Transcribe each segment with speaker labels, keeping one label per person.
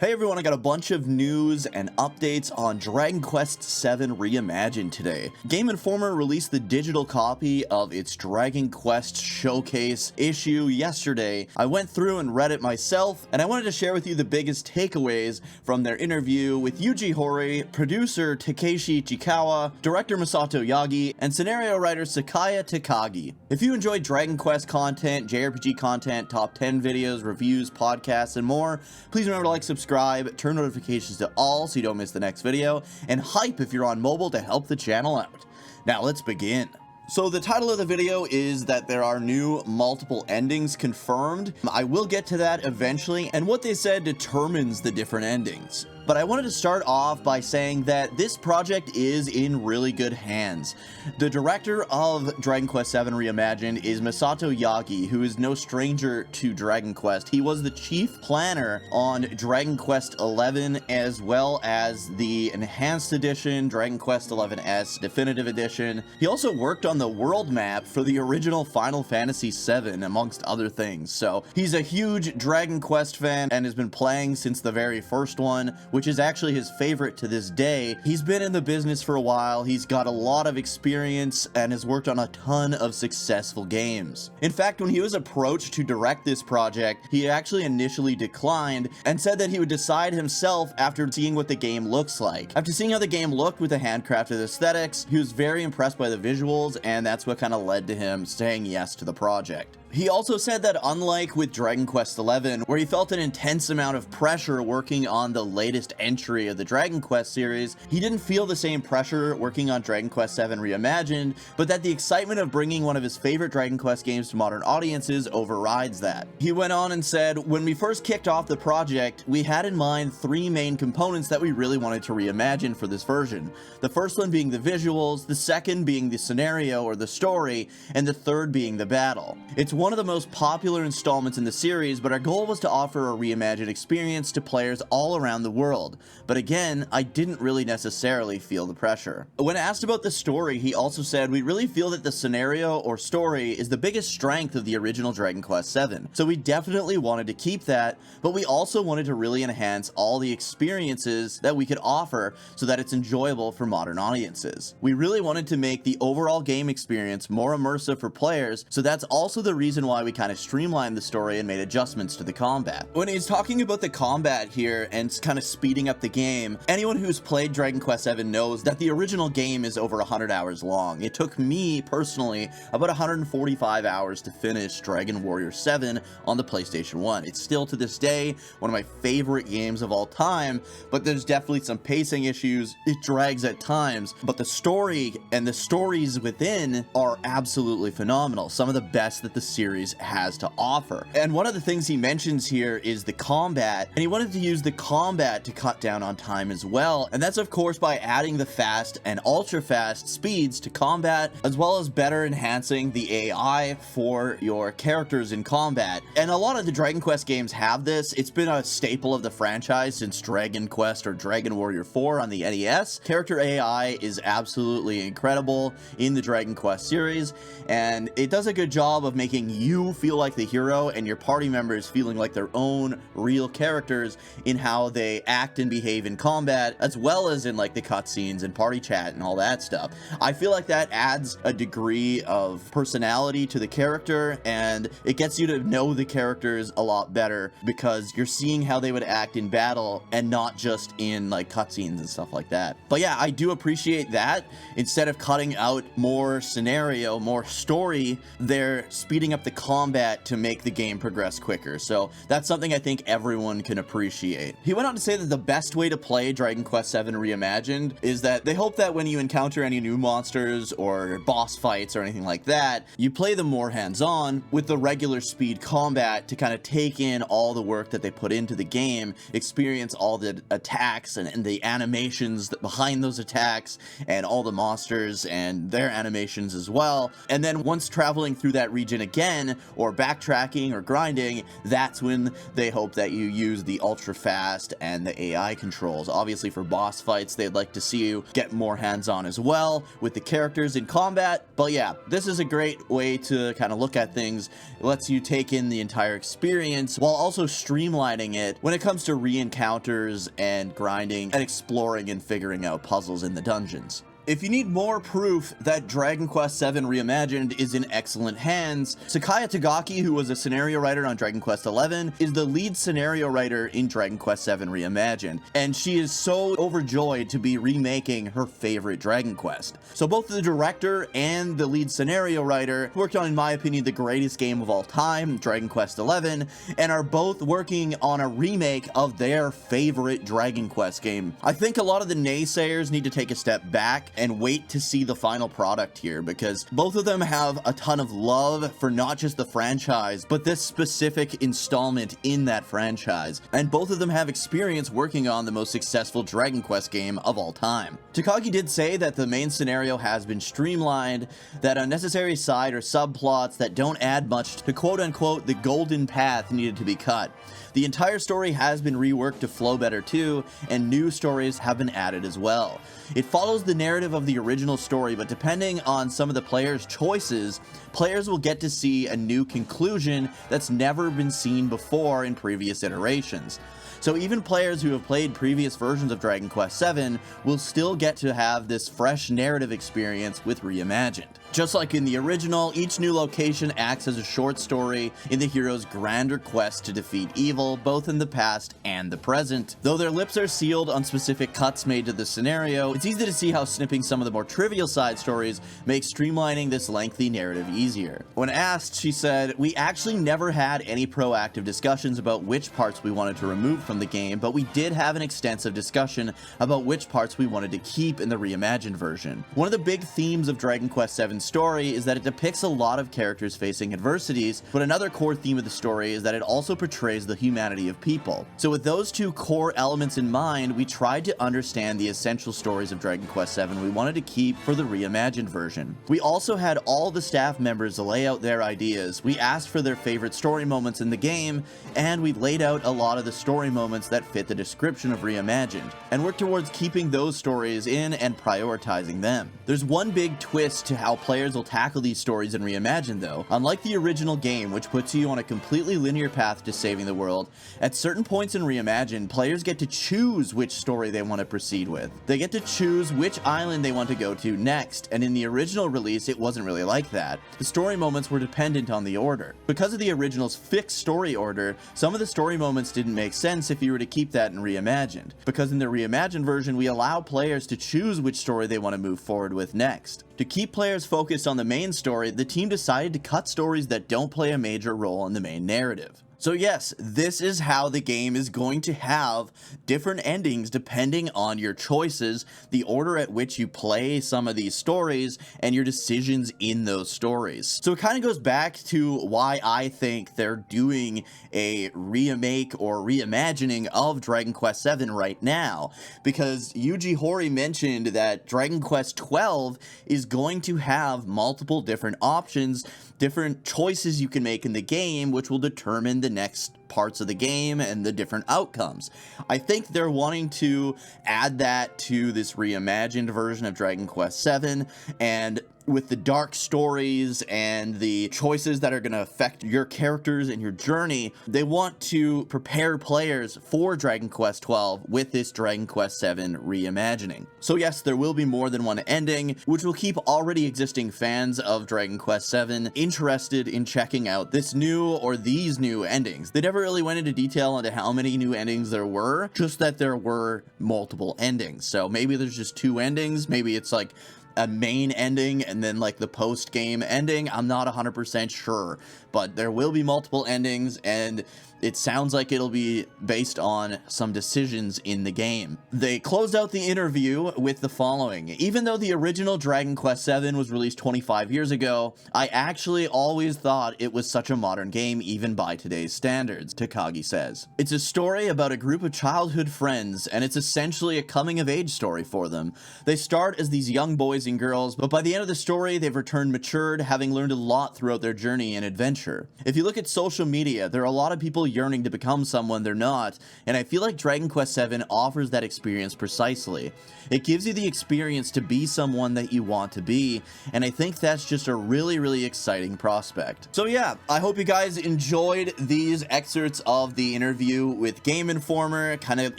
Speaker 1: Hey everyone, I got a bunch of news and updates on Dragon Quest VII Reimagined today. Game Informer released the digital copy of its Dragon Quest Showcase issue yesterday. I went through and read it myself, and I wanted to share with you the biggest takeaways from their interview with Yuji Horii, producer Takeshi Ichikawa, director Masato Yagi, and scenario writer Sayaka Takagi. If you enjoyed Dragon Quest content, JRPG content, top 10 videos, reviews, podcasts, and more, please remember to like, subscribe, turn notifications to all so you don't miss the next video, and hype if you're on mobile to help the channel out. Now let's begin. So the title of the video is that there are new multiple endings confirmed. I will get to that eventually, and what they said determines the different endings. But I wanted to start off by saying that this project is in really good hands. The director of Dragon Quest VII Reimagined is Masato Yagi, who is no stranger to Dragon Quest. He was the chief planner on Dragon Quest XI, as well as the Enhanced Edition, Dragon Quest XI's Definitive Edition. He also worked on the world map for the original Final Fantasy VII, amongst other things. So he's a huge Dragon Quest fan and has been playing since the very first one, which is actually his favorite to this day. He's been in the business for a while, he's got a lot of experience, and has worked on a ton of successful games. In fact, when he was approached to direct this project, he actually initially declined and said that he would decide himself after seeing what the game looks like. After seeing how the game looked with the handcrafted aesthetics, he was very impressed by the visuals, and that's what kind of led to him saying yes to the project. He also said that unlike with Dragon Quest XI, where he felt an intense amount of pressure working on the latest entry of the Dragon Quest series, he didn't feel the same pressure working on Dragon Quest VII Reimagined, but that the excitement of bringing one of his favorite Dragon Quest games to modern audiences overrides that. He went on and said, "When we first kicked off the project, we had in mind three main components that we really wanted to reimagine for this version. The first one being the visuals, the second being the scenario or the story, and the third being the battle. It's one of the most popular installments in the series, but our goal was to offer a reimagined experience to players all around the world. But again, I didn't really necessarily feel the pressure." When asked about the story, he also said, "We really feel that the scenario or story is the biggest strength of the original Dragon Quest VII. So we definitely wanted to keep that, but we also wanted to really enhance all the experiences that we could offer so that it's enjoyable for modern audiences. We really wanted to make the overall game experience more immersive for players, so that's also the reason why we kind of streamlined the story and made adjustments to the combat." When he's talking about the combat here and kind of speeding up the game, anyone who's played Dragon Quest VII knows that the original game is over 100 hours long. It took me, personally, about 145 hours to finish Dragon Warrior 7 on the PlayStation 1. It's still, to this day, one of my favorite games of all time, but there's definitely some pacing issues. It drags at times, but the story and the stories within are absolutely phenomenal. Some of the best that the series has to offer. And one of the things he mentions here is the combat, and he wanted to use the combat to cut down on time as well, and that's of course by adding the fast and ultra fast speeds to combat, as well as better enhancing the AI for your characters in combat. And a lot of the Dragon Quest games have this. It's been a staple of the franchise since Dragon Quest or Dragon Warrior 4 on the NES. Character AI is absolutely incredible in the Dragon Quest series, and it does a good job of making you feel like the hero and your party members feeling like their own real characters in how they act and behave in combat, as well as in like the cutscenes and party chat and all that stuff. I feel like that adds a degree of personality to the character, and it gets you to know the characters a lot better because you're seeing how they would act in battle and not just in like cutscenes and stuff like that. But yeah, I do appreciate that. Instead of cutting out more scenario, more story, they're speeding up the combat to make the game progress quicker. So that's something I think everyone can appreciate. He went on to say that the best way to play Dragon Quest VII Reimagined is that they hope that when you encounter any new monsters or boss fights or anything like that, you play them more hands-on with the regular speed combat to kind of take in all the work that they put into the game, experience all the attacks and the animations behind those attacks and all the monsters and their animations as well. And then once traveling through that region again, again, or backtracking or grinding, that's when they hope that you use the ultra fast and the AI controls. Obviously for boss fights, they'd like to see you get more hands-on as well with the characters in combat. But yeah, this is a great way to kind of look at things. It lets you take in the entire experience while also streamlining it when it comes to re-encounters and grinding and exploring and figuring out puzzles in the dungeons. If you need more proof that Dragon Quest VII Reimagined is in excellent hands, Sayaka Takagi, who was a scenario writer on Dragon Quest XI, is the lead scenario writer in Dragon Quest VII Reimagined, and she is so overjoyed to be remaking her favorite Dragon Quest. So both the director and the lead scenario writer worked on, in my opinion, the greatest game of all time, Dragon Quest XI, and are both working on a remake of their favorite Dragon Quest game. I think a lot of the naysayers need to take a step back and wait to see the final product here, because both of them have a ton of love for not just the franchise, but this specific installment in that franchise, and both of them have experience working on the most successful Dragon Quest game of all time. Takagi did say that the main scenario has been streamlined, that unnecessary side or subplots that don't add much to quote-unquote the golden path needed to be cut. The entire story has been reworked to flow better too, and new stories have been added as well. It follows the narrative of the original story, but depending on some of the players' choices, players will get to see a new conclusion that's never been seen before in previous iterations. So even players who have played previous versions of Dragon Quest VII will still get to have this fresh narrative experience with Reimagined. Just like in the original, each new location acts as a short story in the hero's grander quest to defeat evil, both in the past and the present. Though their lips are sealed on specific cuts made to the scenario, it's easy to see how snipping some of the more trivial side stories makes streamlining this lengthy narrative easier. When asked, she said, "We actually never had any proactive discussions about which parts we wanted to remove from the game, but we did have an extensive discussion about which parts we wanted to keep in the reimagined version. One of the big themes of Dragon Quest VII's story is that it depicts a lot of characters facing adversities, but another core theme of the story is that it also portrays the humanity of people. So with those two core elements in mind, we tried to understand the essential stories of Dragon Quest VII we wanted to keep for the reimagined version. We also had all the staff members lay out their ideas. We asked for their favorite story moments in the game, and we laid out a lot of the story moments that fit the description of Reimagined, and worked towards keeping those stories in and prioritizing them. There's one big twist to how players will tackle these stories in Reimagined though. Unlike the original game, which puts you on a completely linear path to saving the world, at certain points in Reimagined, players get to choose which story they want to proceed with. They get to choose which island they want to go to next, and in the original release, it wasn't really like that. The story moments were dependent on the order. Because of the original's fixed story order, some of the story moments didn't make sense if you were to keep that in Reimagined, because in the Reimagined version, we allow players to choose which story they want to move forward with next. To keep players focused on the main story, the team decided to cut stories that don't play a major role in the main narrative. So yes, this is how the game is going to have different endings depending on your choices, the order at which you play some of these stories, and your decisions in those stories. So it kind of goes back to why I think they're doing a remake or reimagining of Dragon Quest VII right now, because Yuji Horii mentioned that Dragon Quest XII is going to have multiple different options, different choices you can make in the game, which will determine the next parts of the game and the different outcomes. I think they're wanting to add that to this reimagined version of Dragon Quest VII, and with the dark stories and the choices that are going to affect your characters and your journey, they want to prepare players for Dragon Quest XII with this Dragon Quest VII reimagining. So yes, there will be more than one ending, which will keep already existing fans of Dragon Quest VII interested in checking out this new or these new endings. They never really went into detail into how many new endings there were, just that there were multiple endings. So maybe there's just 2 endings, maybe it's like a main ending and then like the post-game ending. I'm not 100% sure, but there will be multiple endings, and it sounds like it'll be based on some decisions in the game. They closed out the interview with the following: "Even though the original Dragon Quest VII was released 25 years ago, I actually always thought it was such a modern game even by today's standards," Takagi says. "It's a story about a group of childhood friends, and it's essentially a coming-of-age story for them. They start as these young boys boys and girls, but by the end of the story, they've returned matured, having learned a lot throughout their journey and adventure. If you look at social media, there are a lot of people yearning to become someone they're not, and I feel like Dragon Quest VII offers that experience precisely. It gives you the experience to be someone that you want to be, and I think that's just a really exciting prospect. So yeah, I hope you guys enjoyed these excerpts of the interview with Game Informer, kind of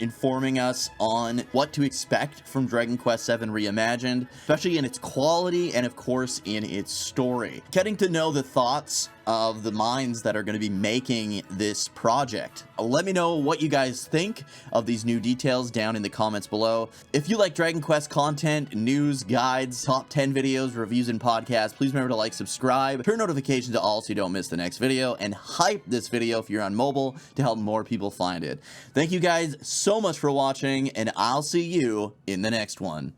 Speaker 1: informing us on what to expect from Dragon Quest VII Reimagined, especially in its quality and of course in its story. Getting to know the thoughts of the minds that are going to be making this project. Let me know what you guys think of these new details down in the comments below. If you like Dragon Quest content, news, guides, top 10 videos, reviews, and podcasts, please remember to like, subscribe, turn notifications to all so you don't miss the next video, and hype this video if you're on mobile to help more people find it. Thank you guys so much for watching, and I'll see you in the next one.